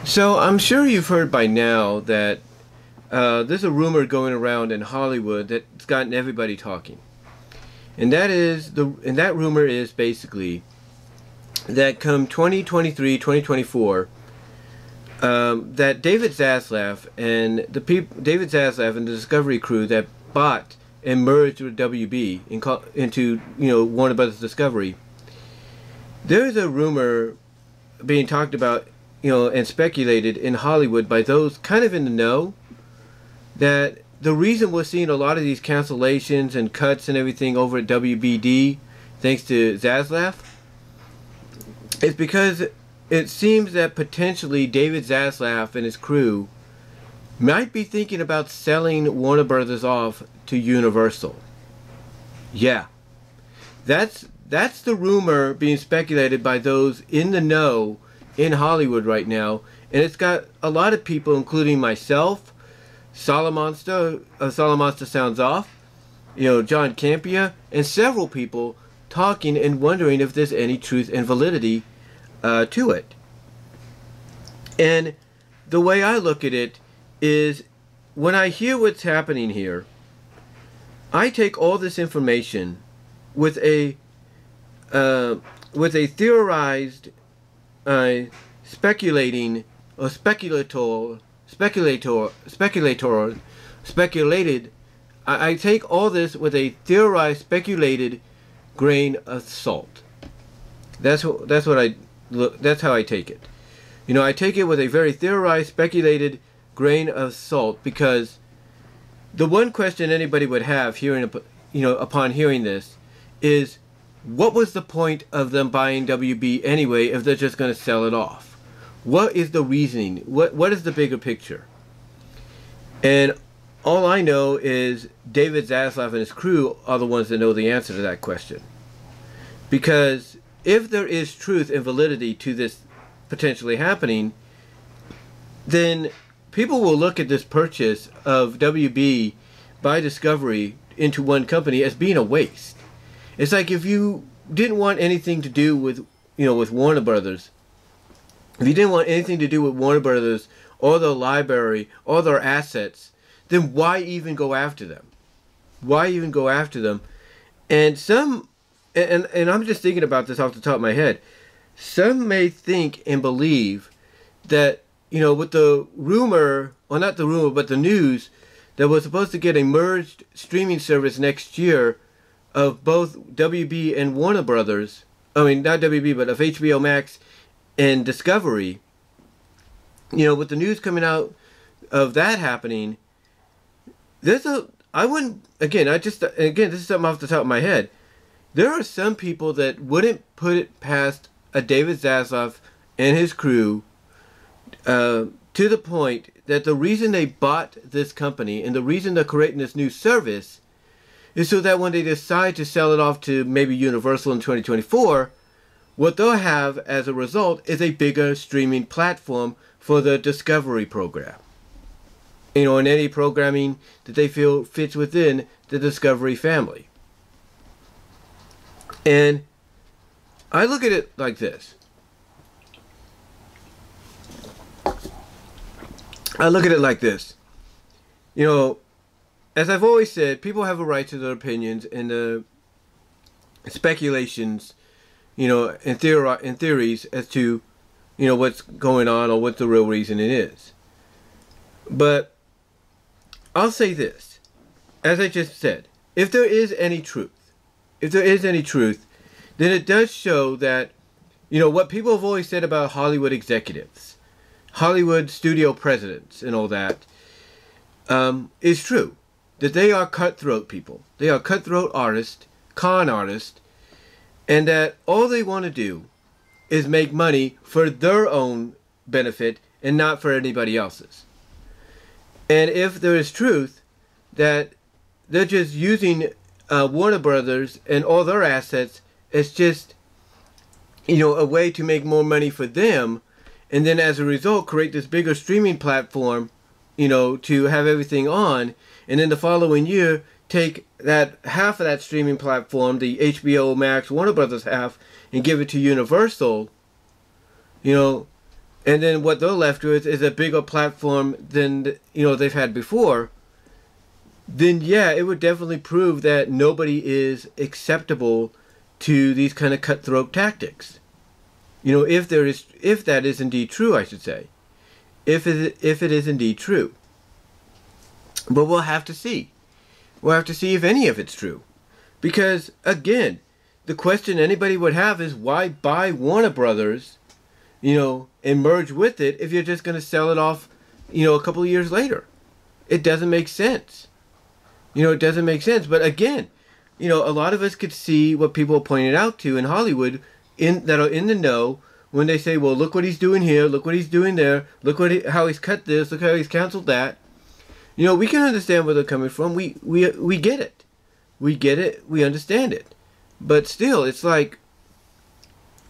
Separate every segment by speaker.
Speaker 1: So I'm sure you've heard by now that there's a rumor going around in Hollywood that's gotten everybody talking, and that rumor is basically that come 2023, 2024, that David Zaslav and the Discovery crew that bought and merged with WB into Warner Brothers Discovery. There's a rumor being talked about, and speculated in Hollywood by those kind of in the know, that the reason we're seeing a lot of these cancellations and cuts and everything over at WBD, thanks to Zaslav, is because it seems that potentially David Zaslav and his crew might be thinking about selling Warner Brothers off to Universal. Yeah, that's the rumor being speculated by those in the know in Hollywood right now, and it's got a lot of people, including myself, Salamonster Sounds Off, John Campia, and several people talking and wondering if there's any truth and validity to it. And the way I look at it is, when I hear what's happening here, I take all this information with a theorized, speculated. I take all this with a theorized, speculated grain of salt. That's how I take it. I take it with a very theorized, speculated grain of salt, because the one question anybody would have upon hearing this is, what was the point of them buying WB anyway if they're just going to sell it off? What is the reasoning? What is the bigger picture? And all I know is David Zaslav and his crew are the ones that know the answer to that question. Because if there is truth and validity to this potentially happening, then people will look at this purchase of WB by Discovery into one company as being a waste. It's like if you didn't want anything to do with Warner Brothers, if you didn't want anything to do with Warner Brothers or their library or their assets, then why even go after them? Why even go after them? And I'm just thinking about this off the top of my head. Some may think and believe that, with the rumor, or not the rumor, but the news that we're supposed to get a merged streaming service next year of both WB and Warner Brothers, I mean, not WB, but of HBO Max and Discovery, with the news coming out of that happening, this is something off the top of my head. There are some people that wouldn't put it past a David Zaslav and his crew to the point that the reason they bought this company and the reason they're creating this new service is so that when they decide to sell it off to maybe Universal in 2024, what they'll have as a result is a bigger streaming platform for the Discovery program. And any programming that they feel fits within the Discovery family. And I look at it like this. As I've always said, people have a right to their opinions and the speculations, and theories as to, what's going on or what the real reason it is. But I'll say this, as I just said, if there is any truth, then it does show that, what people have always said about Hollywood executives, Hollywood studio presidents and all that, is true. That they are cutthroat people. They are cutthroat artists, con artists, and that all they want to do is make money for their own benefit and not for anybody else's. And if there is truth that they're just using Warner Brothers and all their assets as just, a way to make more money for them, and then as a result create this bigger streaming platform, to have everything on, and then the following year take that half of that streaming platform, the HBO Max Warner Brothers half, and give it to Universal, and then what they're left with is a bigger platform than they've had before, then yeah, it would definitely prove that nobody is acceptable to these kind of cutthroat tactics. If that is indeed true, I should say. If it is indeed true. But we'll have to see. We'll have to see if any of it's true. Because, again, the question anybody would have is, why buy Warner Brothers, and merge with it if you're just going to sell it off, a couple of years later? It doesn't make sense. It doesn't make sense. But again, a lot of us could see what people are pointing out to in Hollywood that are in the know when they say, well, look what he's doing here, look what he's doing there, look how he's cut this, look how he's canceled that. We can understand where they're coming from. We get it. We get it. We understand it. But still, it's like,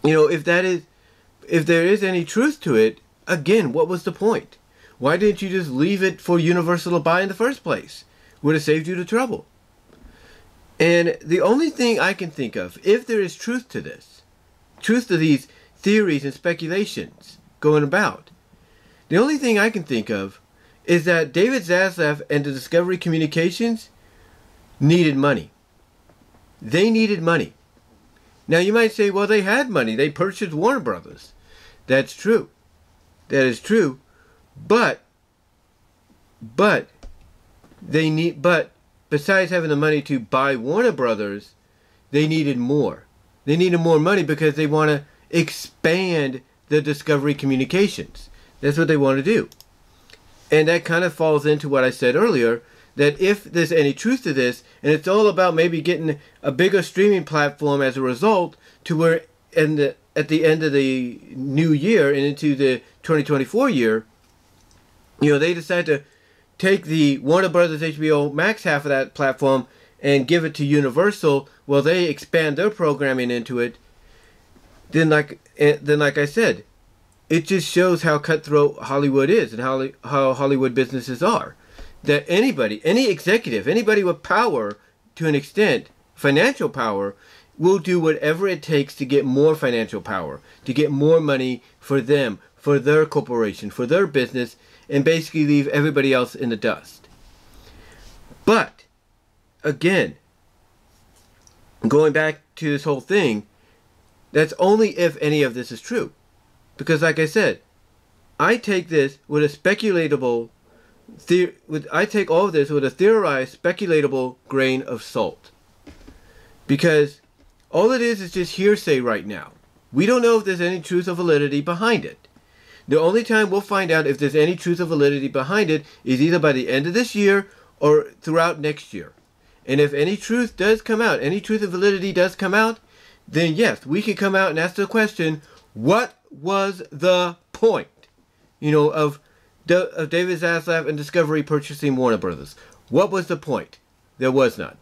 Speaker 1: if there is any truth to it, again, what was the point? Why didn't you just leave it for Universal to buy in the first place? Would have saved you the trouble. And the only thing I can think of, if there is truth to this, truth to these theories and speculations going about, the only thing I can think of is that David Zaslav and the Discovery Communications needed money. They needed money. Now you might say, well, they had money. They purchased Warner Brothers. That's true. That is true. But besides having the money to buy Warner Brothers, they needed more. They needed more money because they want to expand the Discovery Communications. That's what they want to do. And that kind of falls into what I said earlier, that if there's any truth to this, and it's all about maybe getting a bigger streaming platform as a result, to where at the end of the new year and into the 2024 year, they decide to take the Warner Brothers HBO Max half of that platform and give it to Universal, while they expand their programming into it, then like I said, it just shows how cutthroat Hollywood is and how Hollywood businesses are. That any executive, anybody with power to an extent, financial power, will do whatever it takes to get more financial power, to get more money for them, for their corporation, for their business, and basically leave everybody else in the dust. But, again, going back to this whole thing, that's only if any of this is true. Because like I said, I take this with a speculatable I take all of this with a theorized, speculatable grain of salt. Because all it is just hearsay right now. We don't know if there's any truth or validity behind it. The only time we'll find out if there's any truth or validity behind it is either by the end of this year or throughout next year. And if any truth does come out, any truth and validity does come out, then yes, we can come out and ask the question, what was the point, of David Zaslav and Discovery purchasing Warner Brothers? What was the point? There was none.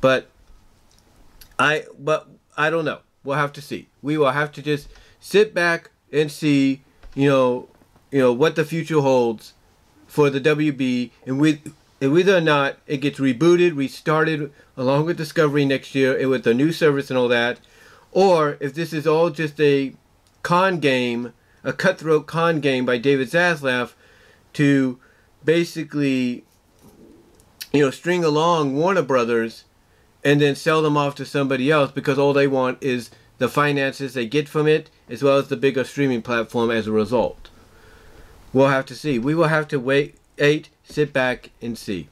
Speaker 1: But I don't know. We'll have to see. We will have to just sit back and see, what the future holds for the WB, and whether or not it gets rebooted, restarted along with Discovery next year and with the new service and all that, or if this is all just a con game, a cutthroat con game by David Zaslav to basically, string along Warner Brothers and then sell them off to somebody else because all they want is the finances they get from it, as well as the bigger streaming platform as a result. We'll have to see. We will have to wait, sit back and see.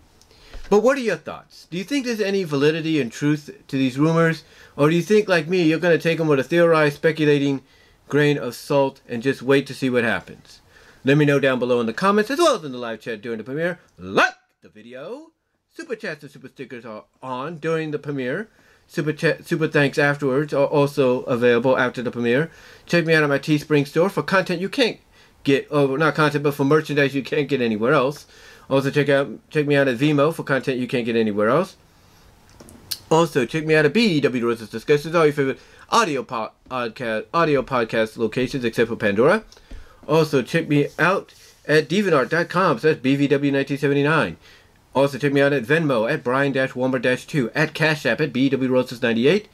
Speaker 1: But what are your thoughts? Do you think there's any validity and truth to these rumors? Or do you think, like me, you're going to take them with a theorized, speculating grain of salt and just wait to see what happens? Let me know down below in the comments, as well as in the live chat during the premiere. Like the video. Super chats and super stickers are on during the premiere. Super thanks afterwards are also available after the premiere. Check me out at my Teespring store for content you can't get, not content, but for merchandise you can't get anywhere else. Also check me out at Vimeo for content you can't get anywhere else. Also check me out at BW Rose's Discussions, all your favorite audio podcast locations except for Pandora. Also check me out at DeviantArt.com, so that's BVW1979. Also check me out at Venmo at Brian-Womber-2, at Cash App at BWRoses98,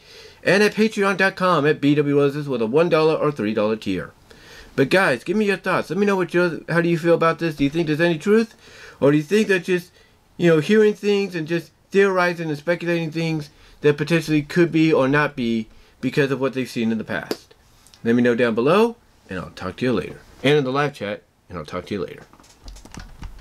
Speaker 1: and at Patreon.com at BWRoses with a $1 or $3 tier. But guys, give me your thoughts. Let me know how do you feel about this? Do you think there's any truth? Or do you think that just, hearing things and just theorizing and speculating things that potentially could be or not be because of what they've seen in the past? Let me know down below, and I'll talk to you later. And in the live chat, and I'll talk to you later.